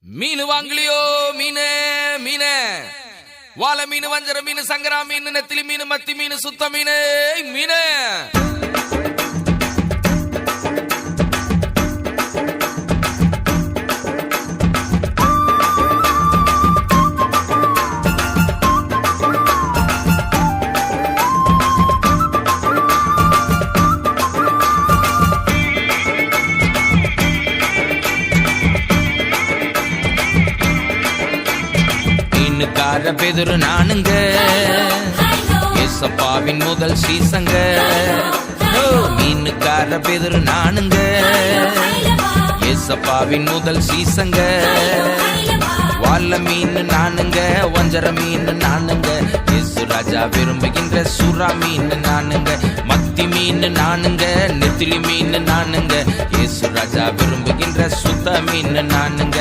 மீன் வாங்கலையோ மீனே மீனே வாழை மீன் வஞ்சர மீன் சங்கரா மீன் நெத்திலி மீன் மத்தி மீன் சுத்த மீன் மீனே மீனுக்கார பெதுரு நானுங்க ஏசப்பாவின் முதல் சீசங்க மீனுக்கார பெதுரு நானுங்க ஏசப்பாவின் முதல் சீசங்க வாழ மீன் நானுங்க வஞ்சர மீன் நானுங்க இயேசு ராஜா விரும்புகின்ற சுறா மீன் நானுங்க மத்தி மீன் நானுங்க நெத்திலி மீன் நானுங்க இயேசு ராஜா விரும்புகின்ற சுத்த மீன் நானுங்க